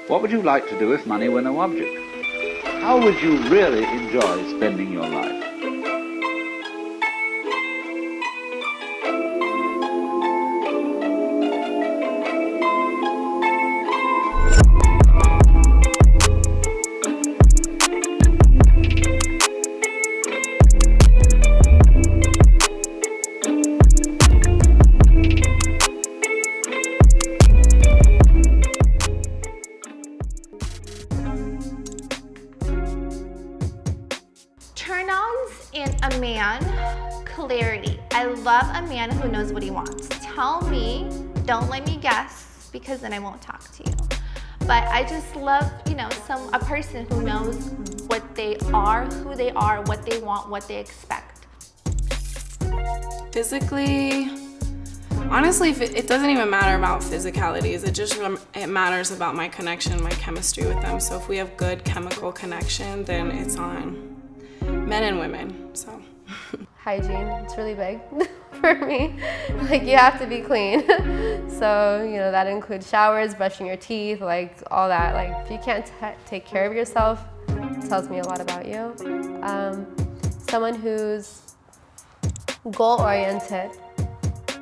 What would you like to do if money were no object? How would you really enjoy spending your life? Turn-ons in a man, clarity. I love a man who knows what he wants. Tell me, don't let me guess, because then I won't talk to you. But I just love, a person who knows what they are, who they are, what they want, what they expect. Physically, honestly, it doesn't even matter about physicalities. It matters about my connection, my chemistry with them. So if we have good chemical connection, then it's on. Men and women, so. Hygiene, it's really big for me. Like, you have to be clean. So, that includes showers, brushing your teeth, like all that. Like, if you can't take care of yourself, it tells me a lot about you. Someone who's goal-oriented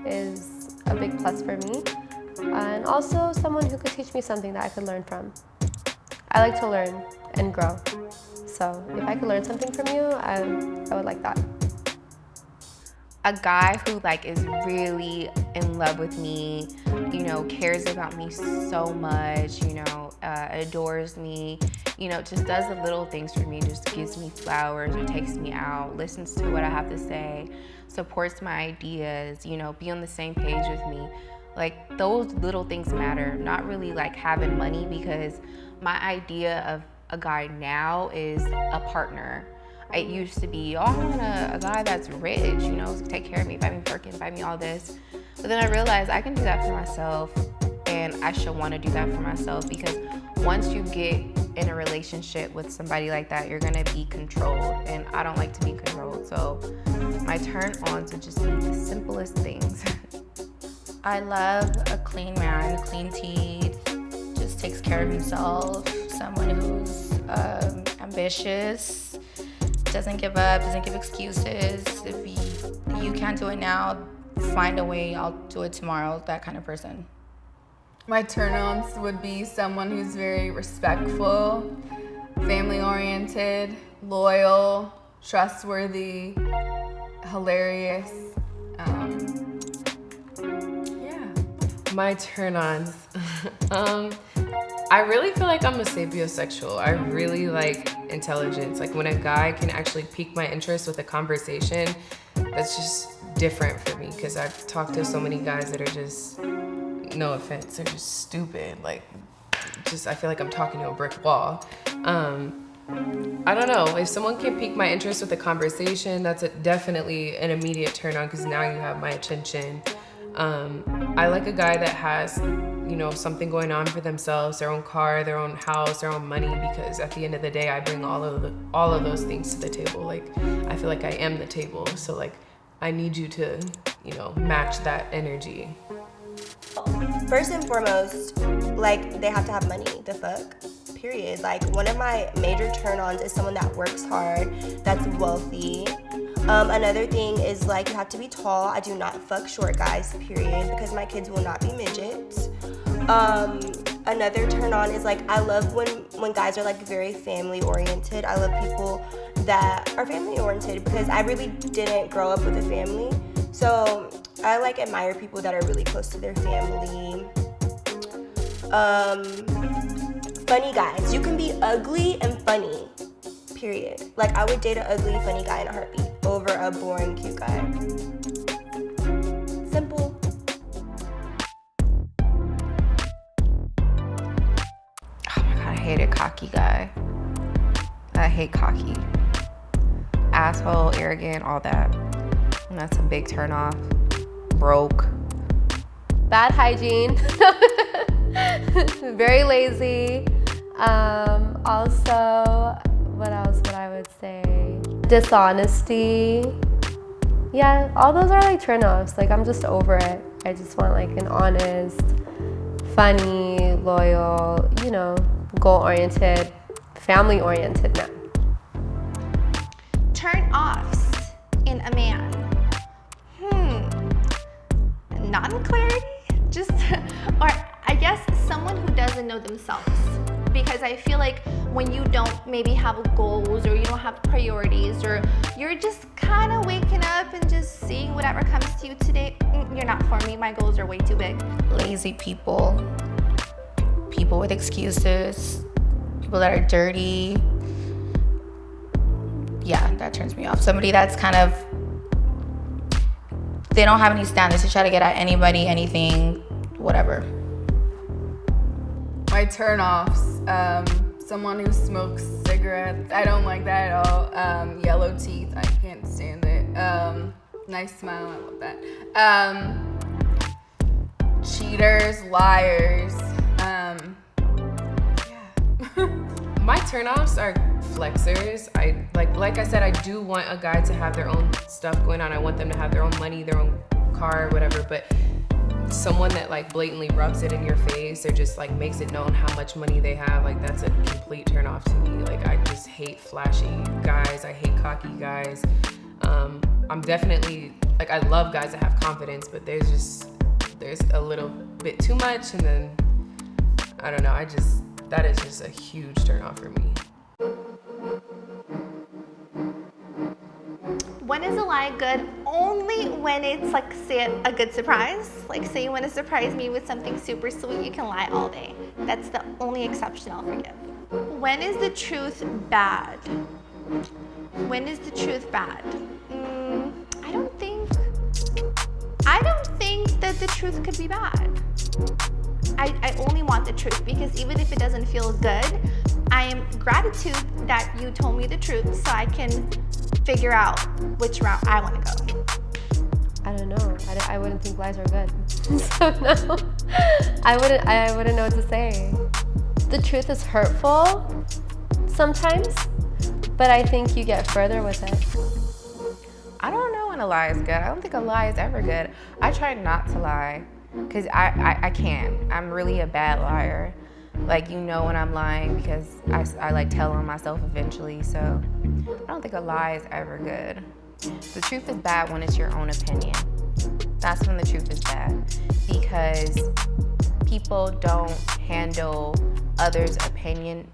is a big plus for me. And also someone who could teach me something that I could learn from. I like to learn and grow. So if I could learn something from you, I would like that. A guy who is really in love with me, cares about me so much, adores me, just does the little things for me, just gives me flowers or takes me out, listens to what I have to say, supports my ideas, be on the same page with me. Like, those little things matter, not really having money, because my idea of a guy now is a partner. It used to be, I want a guy that's rich, take care of me, buy me Birkin, buy me all this. But then I realized I can do that for myself, and I should want to do that for myself, because once you get in a relationship with somebody like that, you're gonna be controlled, and I don't like to be controlled. So my turn-ons would just be the simplest things. I love a clean man, clean teeth, just takes care of himself, someone who's ambitious, doesn't give up, doesn't give excuses. If you can't do it now, find a way, I'll do it tomorrow, that kind of person. My turn-ons would be someone who's very respectful, family-oriented, loyal, trustworthy, hilarious. My turn-ons. I really feel like I'm a sapiosexual. I really like intelligence. Like, when a guy can actually pique my interest with a conversation, that's just different for me, because I've talked to so many guys that are just, no offense, they're just stupid. Like, I feel like I'm talking to a brick wall. I don't know, if someone can pique my interest with a conversation, that's definitely an immediate turn on, because now you have my attention. I like a guy that has, something going on for themselves, their own car, their own house, their own money, because at the end of the day, I bring all of those things to the table. Like, I feel like I am the table. So I need you to, match that energy. First and foremost, they have to have money to fuck, period. One of my major turn-ons is someone that works hard, that's wealthy. Another thing is you have to be tall. I do not fuck short guys, period, because my kids will not be midgets. Another turn-on is I love when guys are very family-oriented. I love people that are family-oriented, because I really didn't grow up with a family. So I admire people that are really close to their family. Funny guys. You can be ugly and funny, period. I would date an ugly, funny guy in a heartbeat over a boring, cute guy. Simple. Oh my God, I hate a cocky guy. I hate cocky. Asshole, arrogant, all that. And that's a big turn off. Broke. Bad hygiene. Very lazy. Also, what else would I would say? Dishonesty. Yeah, all those are turn-offs. I'm just over it. I just want an honest, funny, loyal, you know, goal-oriented, family-oriented man. Turn-offs in a man. Non-clarity? Just, or I guess someone who doesn't know themselves. Because I feel like when you don't maybe have goals or you don't have priorities or you're just kind of waking up and just seeing whatever comes to you today, you're not for me, my goals are way too big. Lazy people, people with excuses, people that are dirty. Yeah, that turns me off. Somebody that's kind of, they don't have any standards to try to get at anybody, anything, whatever. My turn-offs, someone who smokes cigarettes. I don't like that at all. Yellow teeth, I can't stand it. Nice smile, I love that. Cheaters, liars. Yeah. My turnoffs are flexers. Like I said, I do want a guy to have their own stuff going on. I want them to have their own money, their own car, whatever. But someone that like blatantly rubs it in your face or just like makes it known how much money they have, like that's a complete turn off to me. Like I just hate flashy guys. I hate cocky guys. I'm definitely like, I love guys that have confidence, but there's a little bit too much, and then I don't know. That is just a huge turn off for me. When is a lie good? Only when it's like, say, a good surprise. Like, say you want to surprise me with something super sweet, you can lie all day. That's the only exception I'll forgive. When is the truth bad? When is the truth bad? I don't think that the truth could be bad. I only want the truth, because even if it doesn't feel good, I am gratitude that you told me the truth so I can figure out which route I want to go. I don't know. I wouldn't think lies are good. So no, I wouldn't know what to say. The truth is hurtful sometimes, but I think you get further with it. I don't know when a lie is good. I don't think a lie is ever good. I try not to lie because I can't. I'm really a bad liar. Like, you know when I'm lying because I like tell on myself eventually. So I don't think a lie is ever good. The truth is bad when it's your own opinion. That's when the truth is bad, because people don't handle others' opinion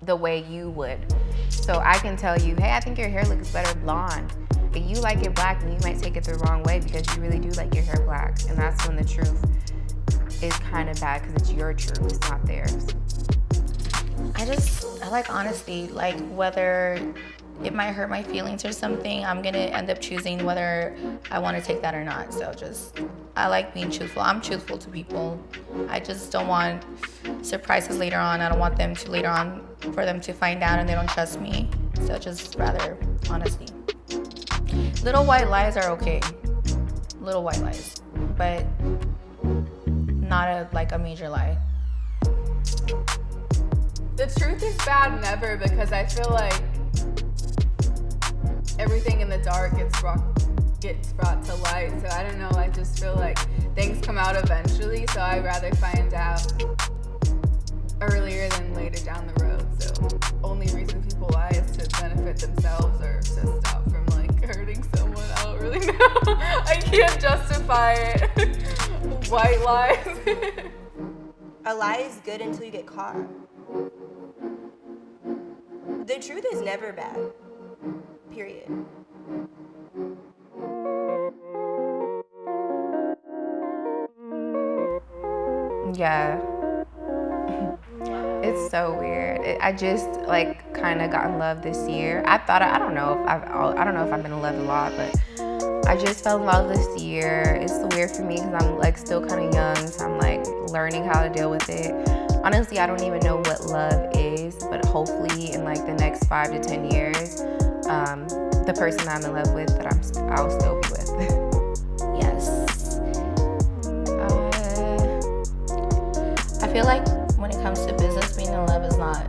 the way you would. So I can tell you, hey, I think your hair looks better blonde. But you like it black, and you might take it the wrong way because you really do like your hair black. And that's when the truth is kind of bad, because it's your truth, it's not theirs. I like honesty. Like, whether it might hurt my feelings or something, I'm gonna end up choosing whether I want to take that or not. So I like being truthful. I'm truthful to people. I just don't want surprises later on. I don't want them to later on for them to find out and they don't trust me. So just rather honesty. Little white lies are okay. Little white lies, but not a major lie. The truth is bad never, because I feel like everything in the dark gets brought to light. So I don't know, I just feel like things come out eventually, so I'd rather find out earlier than later down the road. So only reason people lie is to benefit themselves or to stop from hurting someone. I don't really know. I can't justify it. White lies. A lie is good until you get caught. The truth is never bad. Period. Yeah. It's so weird. I just kind of got in love this year. I don't know if I've been in love a lot, but I just fell in love this year. It's weird for me because I'm still kind of young, so I'm learning how to deal with it. Honestly, I don't even know what love is, but hopefully in the next 5 to 10 years, the person I'm in love with that I'll still be with. Yes. I feel like when it comes to business, being in love is not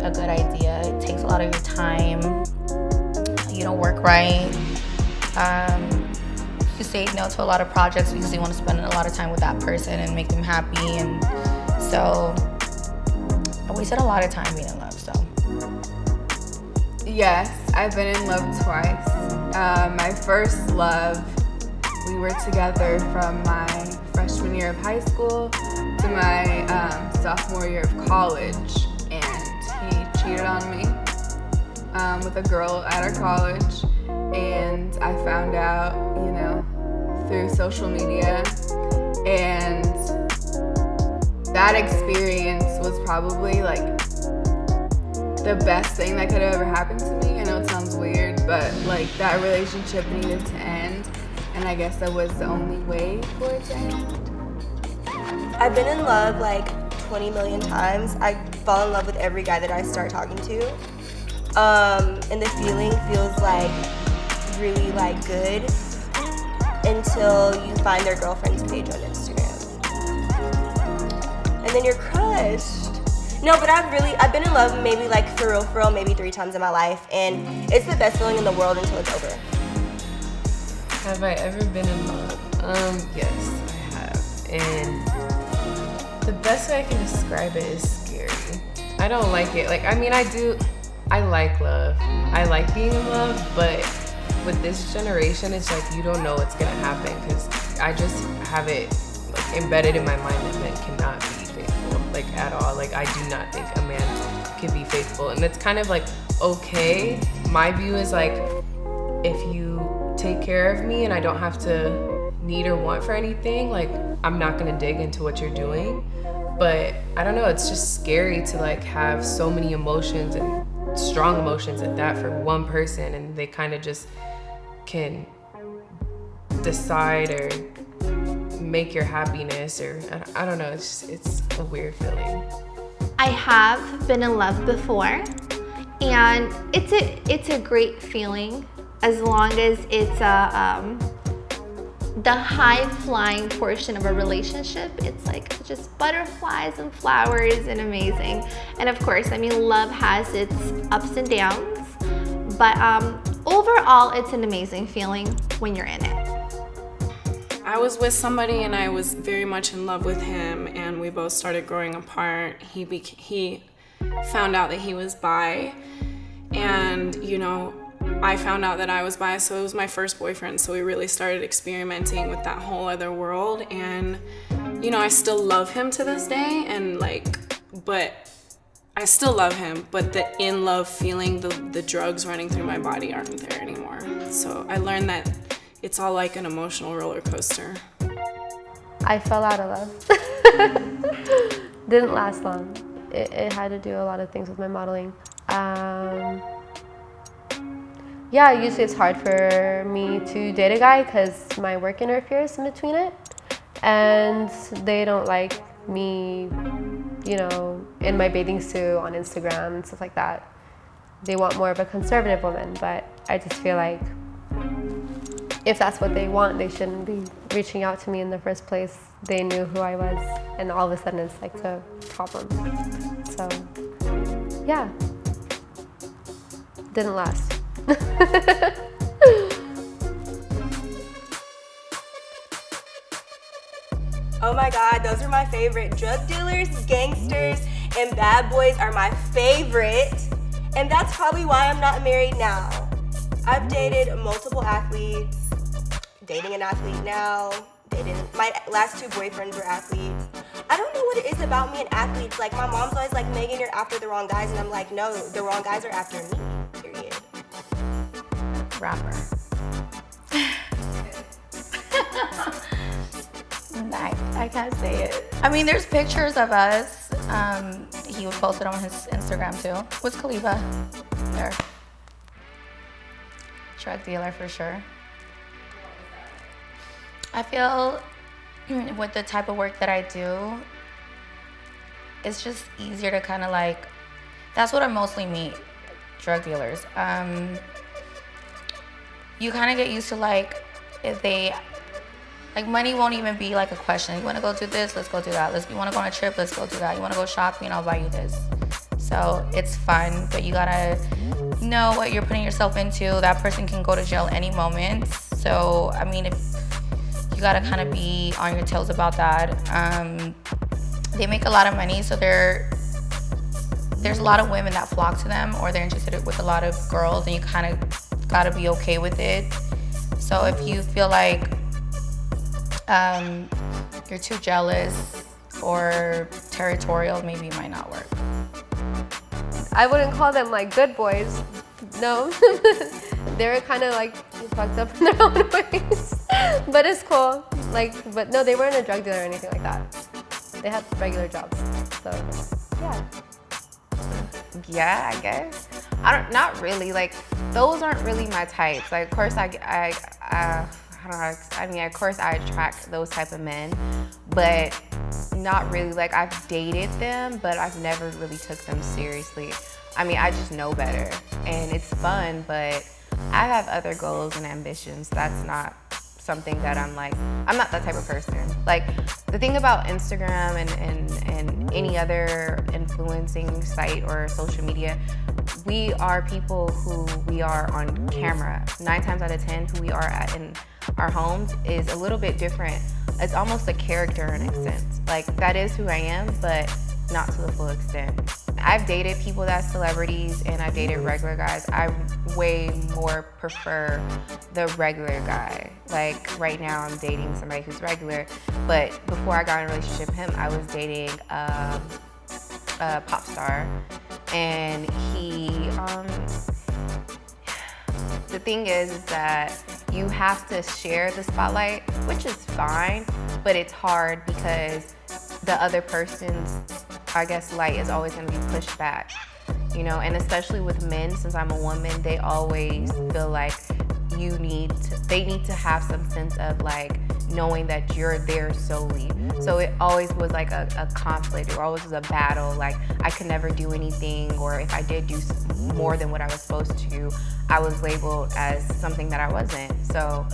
a good idea. It takes a lot of your time. You don't work right. You say no to a lot of projects because you want to spend a lot of time with that person and make them happy, and So I wasted a lot of time being in love, so. Yes, I've been in love twice. My first love, we were together from my freshman year of high school to my sophomore year of college, and he cheated on me with a girl at our college, and I found out, you know, through social media, and that experience was probably like the best thing that could have ever happened to me. I know it sounds weird, but like that relationship needed to end, and I guess that was the only way for it to end. I've been in love like 20 million times. I fall in love with every guy that I start talking to. And the feeling feels like really like good until you find their girlfriend's page on Instagram. And then you're crushed. No, but I've been in love maybe like for real, maybe 3 times in my life, and it's the best feeling in the world until it's over. Have I ever been in love? Yes, I have. And the best way I can describe it is scary. I don't like it. Like, I mean, I like love. I like being in love, but with this generation, it's like you don't know what's gonna happen, because I just have it like embedded in my mind that men cannot be faithful, like at all. Like, I do not think a man can be faithful, and it's kind of like okay. My view is like, if you take care of me and I don't have to need or want for anything, like I'm not gonna dig into what you're doing. But I don't know, it's just scary to like have so many emotions and strong emotions at that for one person, and they kind of just can decide or make your happiness, or I don't know, it's a weird feeling. I have been in love before, and it's a great feeling as long as it's the high-flying portion of a relationship. It's like just butterflies and flowers and amazing. And of course, I mean, love has its ups and downs, but overall, it's an amazing feeling when you're in it. I was with somebody and I was very much in love with him, and we both started growing apart. He found out that he was bi, and you know, I found out that I was bi, so it was my first boyfriend, so we really started experimenting with that whole other world. And you know, I still love him to this day, and but I still love him, but the in love feeling, the drugs running through my body aren't there anymore. So I learned that it's all like an emotional roller coaster. I fell out of love. Didn't last long. It had to do a lot of things with my modeling. Yeah, usually it's hard for me to date a guy because my work interferes in between it, and they don't like me, you know, in my bathing suit on Instagram and stuff like that. They want more of a conservative woman, but I just feel like if that's what they want, they shouldn't be reaching out to me in the first place. They knew who I was, and all of a sudden it's like a problem. So, yeah, didn't last. Oh my God, those are my favorite. Drug dealers, gangsters, and bad boys are my favorite. And that's probably why I'm not married now. I've dated multiple athletes, dating an athlete now, my last 2 boyfriends were athletes. I don't know what it is about me and athletes. Like, my mom's always like, Megan, you're after the wrong guys. And I'm like, no, the wrong guys are after me, period. Rapper. I can't say it. I mean, there's pictures of us. He would post it on his Instagram too. What's Khalifa? There. Drug dealer for sure. I feel with the type of work that I do, it's just easier to kind of like, that's what I mostly meet, drug dealers. You kind of get used to like, if they, like money won't even be like a question. You want to go do this, let's go do that. You want to go on a trip, let's go do that. You want to go shopping, I'll buy you this. So it's fun, but you gotta know what you're putting yourself into. That person can go to jail any moment. So, I mean, if you gotta kind of be on your toes about that. they make a lot of money, so there's a lot of women that flock to them, or they're interested with a lot of girls, and you kind of gotta be okay with it. So if you feel like you're too jealous or territorial, maybe it might not work. I wouldn't call them like good boys. No, they were kind of like fucked up in their own ways. But it's cool. Like, but no, they weren't a drug dealer or anything like that. They had regular jobs. So yeah. Yeah, I guess. Not really. Like, those aren't really my types. Like, of course, I don't know. I mean, of course, I attract those type of men, but not really. Like, I've dated them, but I've never really took them seriously. I mean, I just know better, and it's fun, but I have other goals and ambitions. That's not something that I'm not that type of person. Like, the thing about Instagram and any other influencing site or social media, we are people who we are on camera. 9 times out of 10, who we are in our homes is a little bit different. It's almost a character in a sense. Like, that is who I am, but not to the full extent. I've dated people that's celebrities, and I've dated regular guys. I way more prefer the regular guy. Like, right now I'm dating somebody who's regular, but before I got in a relationship with him, I was dating a pop star, and he, the thing is that you have to share the spotlight, which is fine, but it's hard because the other person's, I guess, light is always going to be pushed back, you know. And especially with men, since I'm a woman, they always feel like they need to have some sense of like knowing that you're there solely. So it always was like a conflict. It always was a battle. Like, I could never do anything, or if I did do more than what I was supposed to, I was labeled as something that I wasn't. So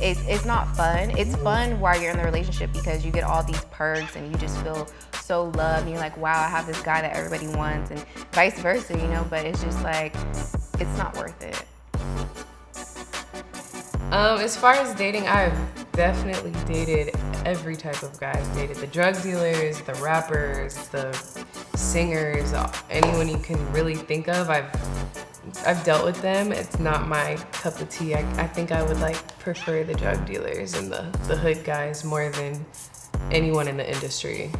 it's not fun. It's fun while you're in the relationship because you get all these perks and you just feel so loved, and you're like, wow, I have this guy that everybody wants, and vice versa, you know. But it's just like, it's not worth it. As far as dating, I've definitely dated every type of guy. I've dated the drug dealers, the rappers, the singers, anyone you can really think of. I've dealt with them. It's not my cup of tea. I think I would prefer the drug dealers and the hood guys more than anyone in the industry.